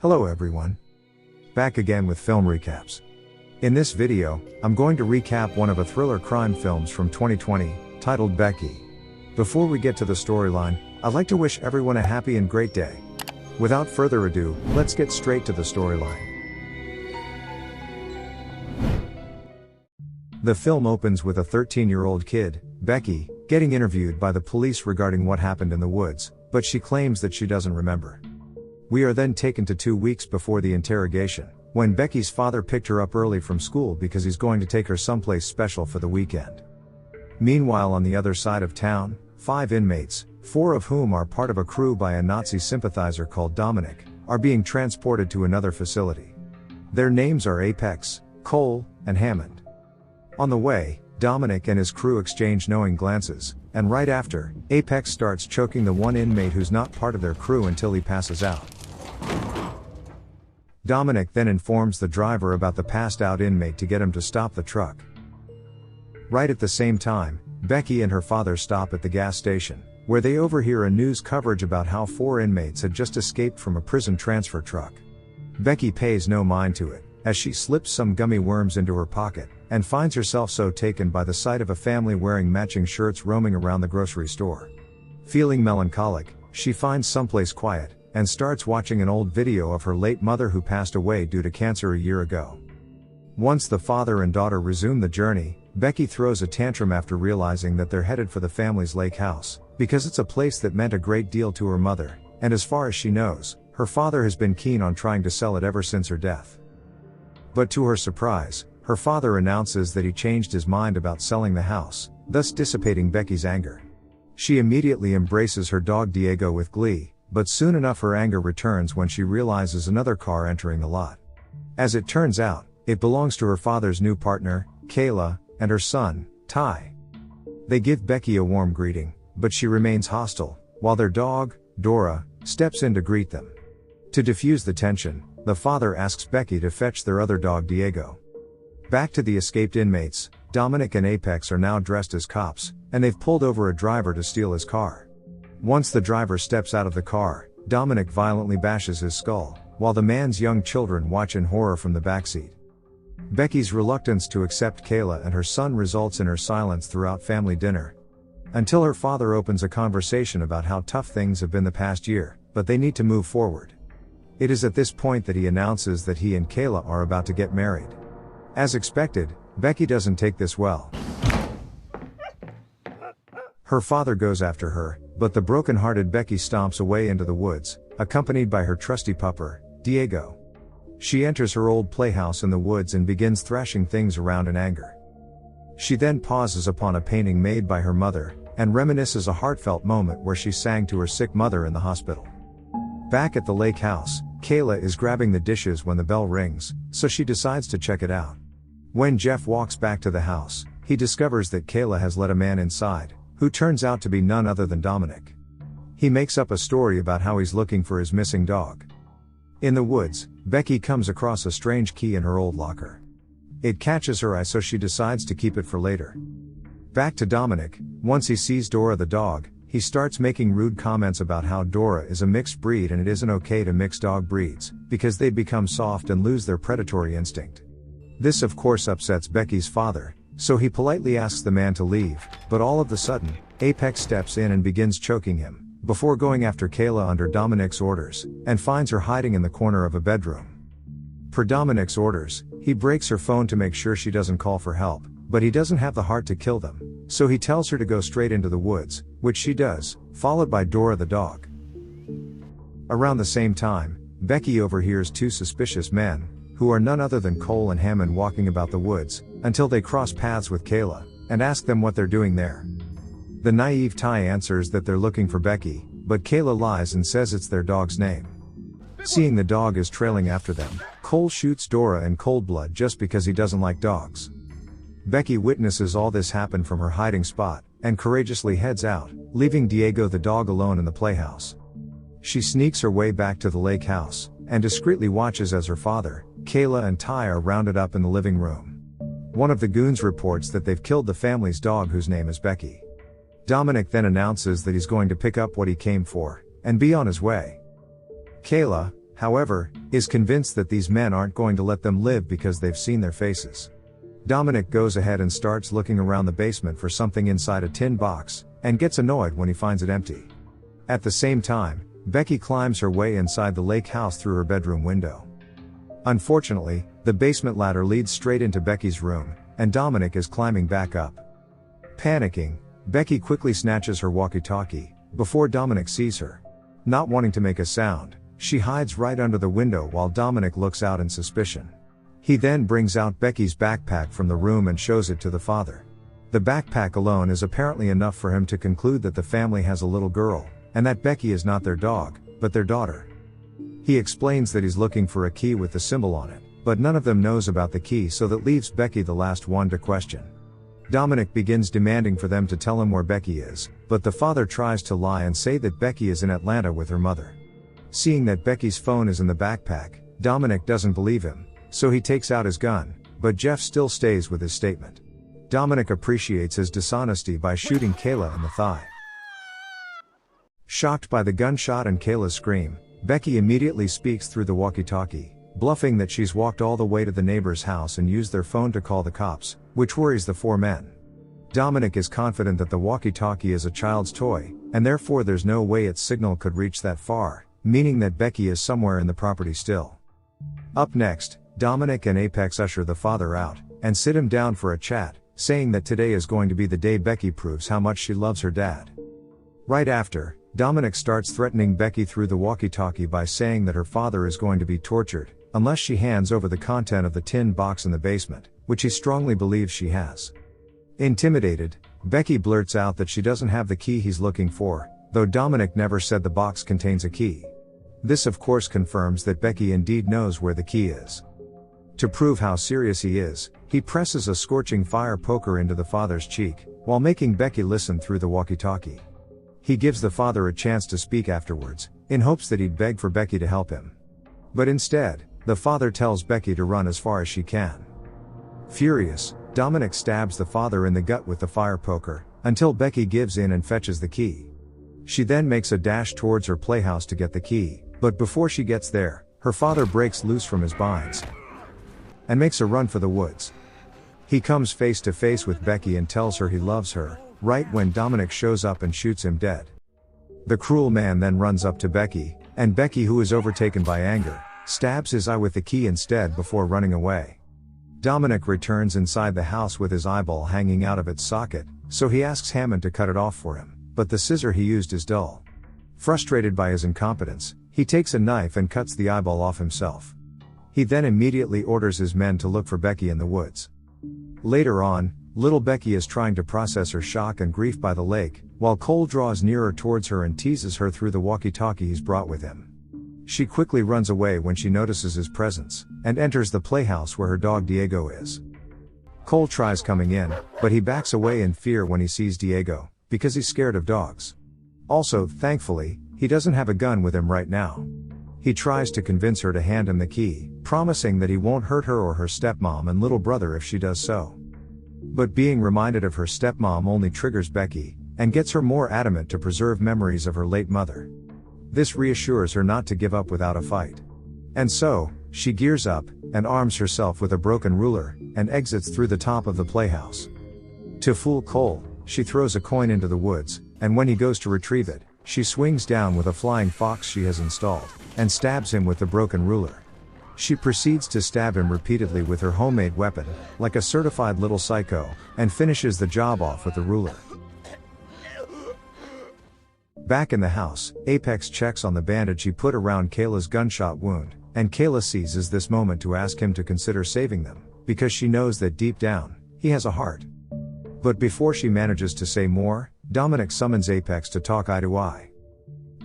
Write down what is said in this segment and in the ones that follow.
Hello everyone. Back again with film recaps. In this video, I'm going to recap one of a thriller crime films from 2020, titled Becky. Before we get to the storyline, I'd like to wish everyone a happy and great day. Without further ado, let's get straight to the storyline. The film opens with a 13-year-old kid, Becky, getting interviewed by the police regarding what happened in the woods, but she claims that she doesn't remember. We are then taken to 2 weeks before the interrogation, when Becky's father picked her up early from school because he's going to take her someplace special for the weekend. Meanwhile, on the other side of town, 5 inmates, 4 of whom are part of a crew by a Nazi sympathizer called Dominic, are being transported to another facility. Their names are Apex, Cole, and Hammond. On the way, Dominic and his crew exchange knowing glances, and right after, Apex starts choking the one inmate who's not part of their crew until he passes out. Dominic then informs the driver about the passed out inmate to get him to stop the truck. Right at the same time, Becky and her father stop at the gas station, where they overhear a news coverage about how 4 inmates had just escaped from a prison transfer truck. Becky pays no mind to it, as she slips some gummy worms into her pocket, and finds herself so taken by the sight of a family wearing matching shirts roaming around the grocery store. Feeling melancholic, she finds someplace quiet, and starts watching an old video of her late mother who passed away due to cancer a year ago. Once the father and daughter resume the journey, Becky throws a tantrum after realizing that they're headed for the family's lake house, because it's a place that meant a great deal to her mother, and as far as she knows, her father has been keen on trying to sell it ever since her death. But to her surprise, her father announces that he changed his mind about selling the house, thus dissipating Becky's anger. She immediately embraces her dog Diego with glee, but soon enough her anger returns when she realizes another car entering the lot. As it turns out, it belongs to her father's new partner, Kayla, and her son, Ty. They give Becky a warm greeting, but she remains hostile, while their dog, Dora, steps in to greet them. To diffuse the tension, the father asks Becky to fetch their other dog Diego. Back to the escaped inmates, Dominic and Apex are now dressed as cops, and they've pulled over a driver to steal his car. Once the driver steps out of the car, Dominic violently bashes his skull, while the man's young children watch in horror from the backseat. Becky's reluctance to accept Kayla and her son results in her silence throughout family dinner, until her father opens a conversation about how tough things have been the past year, but they need to move forward. It is at this point that he announces that he and Kayla are about to get married. As expected, Becky doesn't take this well. Her father goes after her, but the broken-hearted Becky stomps away into the woods, accompanied by her trusty pupper, Diego. She enters her old playhouse in the woods and begins thrashing things around in anger. She then pauses upon a painting made by her mother, and reminisces a heartfelt moment where she sang to her sick mother in the hospital. Back at the lake house, Kayla is grabbing the dishes when the bell rings, so she decides to check it out. When Jeff walks back to the house, he discovers that Kayla has let a man inside, who turns out to be none other than Dominic. He makes up a story about how he's looking for his missing dog. In the woods, Becky comes across a strange key in her old locker. It catches her eye, so she decides to keep it for later. Back to Dominic, once he sees Dora the dog, he starts making rude comments about how Dora is a mixed breed and it isn't okay to mix dog breeds, because they'd become soft and lose their predatory instinct. This of course upsets Becky's father, so he politely asks the man to leave, but all of a sudden, Apex steps in and begins choking him, before going after Kayla under Dominic's orders, and finds her hiding in the corner of a bedroom. Per Dominic's orders, he breaks her phone to make sure she doesn't call for help, but he doesn't have the heart to kill them, so he tells her to go straight into the woods, which she does, followed by Dora the dog. Around the same time, Becky overhears 2 suspicious men, who are none other than Cole and Hammond, walking about the woods, until they cross paths with Kayla, and ask them what they're doing there. The naive Ty answers that they're looking for Becky, but Kayla lies and says it's their dog's name. Seeing the dog is trailing after them, Cole shoots Dora in cold blood just because he doesn't like dogs. Becky witnesses all this happen from her hiding spot, and courageously heads out, leaving Diego the dog alone in the playhouse. She sneaks her way back to the lake house, and discreetly watches as her father, Kayla and Ty are rounded up in the living room. One of the goons reports that they've killed the family's dog, whose name is Becky. Dominic then announces that he's going to pick up what he came for, and be on his way. Kayla, however, is convinced that these men aren't going to let them live because they've seen their faces. Dominic goes ahead and starts looking around the basement for something inside a tin box, and gets annoyed when he finds it empty. At the same time, Becky climbs her way inside the lake house through her bedroom window. Unfortunately, the basement ladder leads straight into Becky's room, and Dominic is climbing back up. Panicking, Becky quickly snatches her walkie-talkie, before Dominic sees her. Not wanting to make a sound, she hides right under the window while Dominic looks out in suspicion. He then brings out Becky's backpack from the room and shows it to the father. The backpack alone is apparently enough for him to conclude that the family has a little girl, and that Becky is not their dog, but their daughter. He explains that he's looking for a key with the symbol on it, but none of them knows about the key, so that leaves Becky the last one to question. Dominic begins demanding for them to tell him where Becky is, but the father tries to lie and say that Becky is in Atlanta with her mother. Seeing that Becky's phone is in the backpack, Dominic doesn't believe him, so he takes out his gun, but Jeff still stays with his statement. Dominic appreciates his dishonesty by shooting Kayla in the thigh. Shocked by the gunshot and Kayla's scream, Becky immediately speaks through the walkie-talkie, bluffing that she's walked all the way to the neighbor's house and used their phone to call the cops, which worries the four men. Dominic is confident that the walkie-talkie is a child's toy, and therefore there's no way its signal could reach that far, meaning that Becky is somewhere in the property still. Up next, Dominic and Apex usher the father out, and sit him down for a chat, saying that today is going to be the day Becky proves how much she loves her dad. Right after, Dominic starts threatening Becky through the walkie-talkie by saying that her father is going to be tortured, unless she hands over the content of the tin box in the basement, which he strongly believes she has. Intimidated, Becky blurts out that she doesn't have the key he's looking for, though Dominic never said the box contains a key. This of course confirms that Becky indeed knows where the key is. To prove how serious he is, he presses a scorching fire poker into the father's cheek, while making Becky listen through the walkie-talkie. He gives the father a chance to speak afterwards, in hopes that he'd beg for Becky to help him. But instead, the father tells Becky to run as far as she can. Furious, Dominic stabs the father in the gut with the fire poker, until Becky gives in and fetches the key. She then makes a dash towards her playhouse to get the key, but before she gets there, her father breaks loose from his binds and makes a run for the woods. He comes face to face with Becky and tells her he loves her, right when Dominic shows up and shoots him dead. The cruel man then runs up to Becky, and Becky, who is overtaken by anger, stabs his eye with the key instead before running away. Dominic returns inside the house with his eyeball hanging out of its socket, so he asks Hammond to cut it off for him, but the scissor he used is dull. Frustrated by his incompetence, he takes a knife and cuts the eyeball off himself. He then immediately orders his men to look for Becky in the woods. Later on, little Becky is trying to process her shock and grief by the lake, while Cole draws nearer towards her and teases her through the walkie-talkie he's brought with him. She quickly runs away when she notices his presence, and enters the playhouse where her dog Diego is. Cole tries coming in, but he backs away in fear when he sees Diego, because he's scared of dogs. Also, thankfully, he doesn't have a gun with him right now. He tries to convince her to hand him the key, promising that he won't hurt her or her stepmom and little brother if she does so. But being reminded of her stepmom only triggers Becky, and gets her more adamant to preserve memories of her late mother. This reassures her not to give up without a fight. And so, she gears up, and arms herself with a broken ruler, and exits through the top of the playhouse. To fool Cole, she throws a coin into the woods, and when he goes to retrieve it, she swings down with a flying fox she has installed, and stabs him with the broken ruler. She proceeds to stab him repeatedly with her homemade weapon, like a certified little psycho, and finishes the job off with the ruler. Back in the house, Apex checks on the bandage he put around Kayla's gunshot wound, and Kayla seizes this moment to ask him to consider saving them, because she knows that deep down, he has a heart. But before she manages to say more, Dominic summons Apex to talk eye to eye.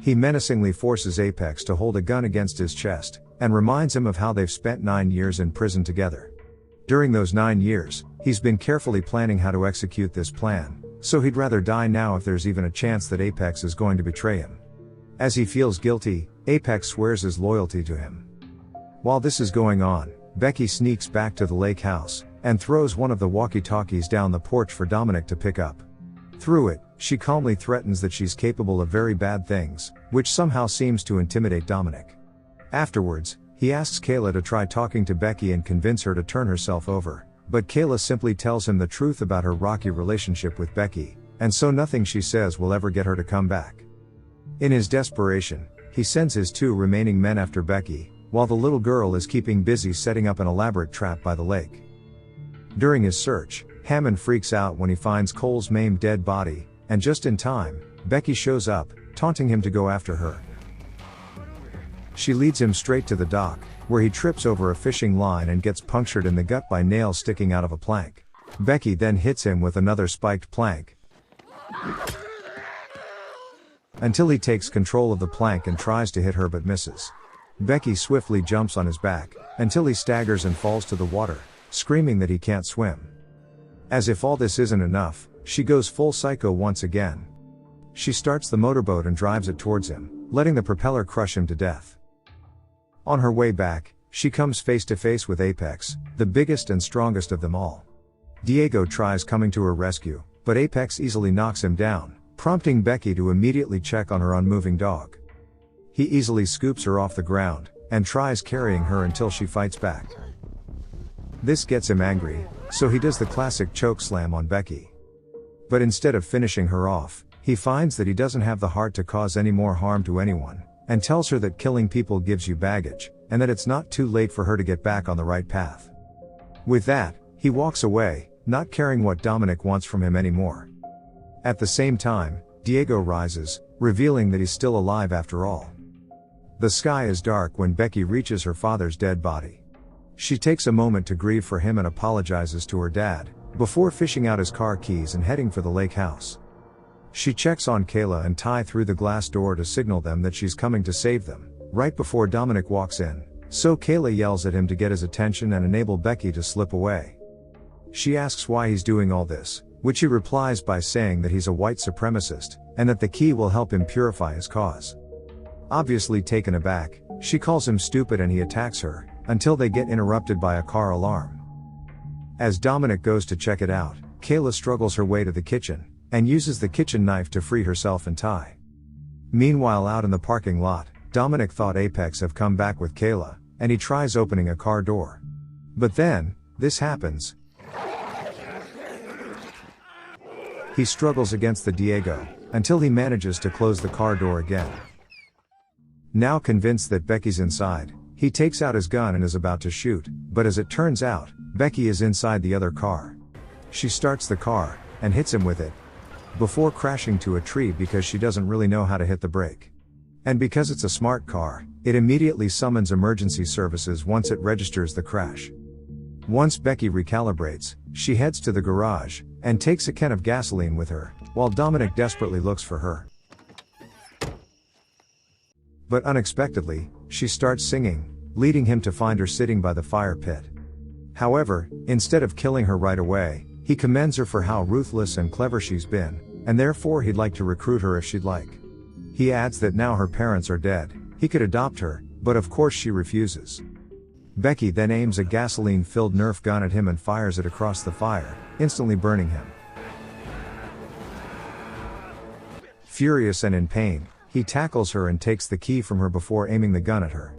He menacingly forces Apex to hold a gun against his chest, and reminds him of how they've spent 9 years in prison together. During those 9 years, he's been carefully planning how to execute this plan, so he'd rather die now if there's even a chance that Apex is going to betray him. As he feels guilty, Apex swears his loyalty to him. While this is going on, Becky sneaks back to the lake house, and throws one of the walkie-talkies down the porch for Dominic to pick up. Through it, she calmly threatens that she's capable of very bad things, which somehow seems to intimidate Dominic. Afterwards, He asks Kayla to try talking to Becky and convince her to turn herself over, but Kayla simply tells him the truth about her rocky relationship with Becky, and so nothing she says will ever get her to come back. In his desperation, he sends his 2 remaining men after Becky, while the little girl is keeping busy setting up an elaborate trap by the lake. During his search, Hammond freaks out when he finds Cole's maimed dead body, and just in time, Becky shows up, taunting him to go after her. She leads him straight to the dock, where he trips over a fishing line and gets punctured in the gut by nails sticking out of a plank. Becky then hits him with another spiked plank, until he takes control of the plank and tries to hit her but misses. Becky swiftly jumps on his back, until he staggers and falls to the water, screaming that he can't swim. As if all this isn't enough, she goes full psycho once again. She starts the motorboat and drives it towards him, letting the propeller crush him to death. On her way back, she comes face to face with Apex, the biggest and strongest of them all. Diego tries coming to her rescue, but Apex easily knocks him down, prompting Becky to immediately check on her unmoving dog. He easily scoops her off the ground, and tries carrying her until she fights back. This gets him angry, so he does the classic choke slam on Becky. But instead of finishing her off, he finds that he doesn't have the heart to cause any more harm to anyone, and tells her that killing people gives you baggage, and that it's not too late for her to get back on the right path. With that, he walks away, not caring what Dominic wants from him anymore. At the same time, Diego rises, revealing that he's still alive after all. The sky is dark when Becky reaches her father's dead body. She takes a moment to grieve for him and apologizes to her dad, before fishing out his car keys and heading for the lake house. She checks on Kayla and Ty through the glass door to signal them that she's coming to save them, right before Dominic walks in, so Kayla yells at him to get his attention and enable Becky to slip away. She asks why he's doing all this, which he replies by saying that he's a white supremacist, and that the key will help him purify his cause. Obviously taken aback, she calls him stupid and he attacks her, until they get interrupted by a car alarm. As Dominic goes to check it out, Kayla struggles her way to the kitchen, and uses the kitchen knife to free herself and Ty. Meanwhile out in the parking lot, Dominic thought Apex have come back with Kayla, and he tries opening a car door. But then, this happens. He struggles against the Diego, until he manages to close the car door again. Now convinced that Becky's inside, he takes out his gun and is about to shoot, but as it turns out, Becky is inside the other car. She starts the car, and hits him with it, before crashing to a tree because she doesn't really know how to hit the brake. And because it's a smart car, it immediately summons emergency services once it registers the crash. Once Becky recalibrates, she heads to the garage, and takes a can of gasoline with her, while Dominic desperately looks for her. But unexpectedly, she starts singing, leading him to find her sitting by the fire pit. However, instead of killing her right away, he commends her for how ruthless and clever she's been, and therefore he'd like to recruit her if she'd like. He adds that now her parents are dead, he could adopt her, but of course she refuses. Becky then aims a gasoline-filled Nerf gun at him and fires it across the fire, instantly burning him. Furious and in pain, he tackles her and takes the key from her before aiming the gun at her.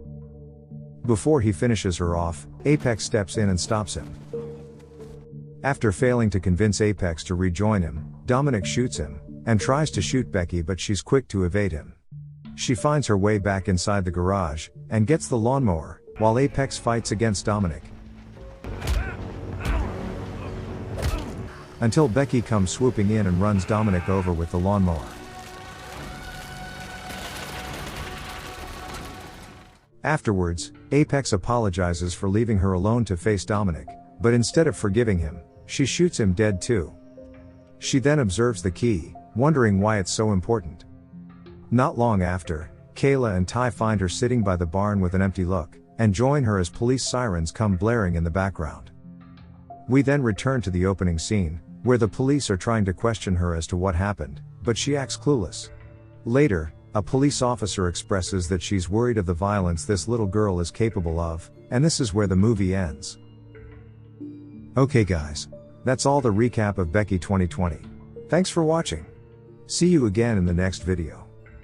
Before he finishes her off, Apex steps in and stops him. After failing to convince Apex to rejoin him, Dominic shoots him, and tries to shoot Becky but she's quick to evade him. She finds her way back inside the garage, and gets the lawnmower, while Apex fights against Dominic. Until Becky comes swooping in and runs Dominic over with the lawnmower. Afterwards, Apex apologizes for leaving her alone to face Dominic, but instead of forgiving him, she shoots him dead too. She then observes the key, wondering why it's so important. Not long after, Kayla and Ty find her sitting by the barn with an empty look, and join her as police sirens come blaring in the background. We then return to the opening scene, where the police are trying to question her as to what happened, but she acts clueless. Later, a police officer expresses that she's worried of the violence this little girl is capable of, and this is where the movie ends. Okay guys. That's all the recap of Becky 2020. Thanks for watching. See you again in the next video.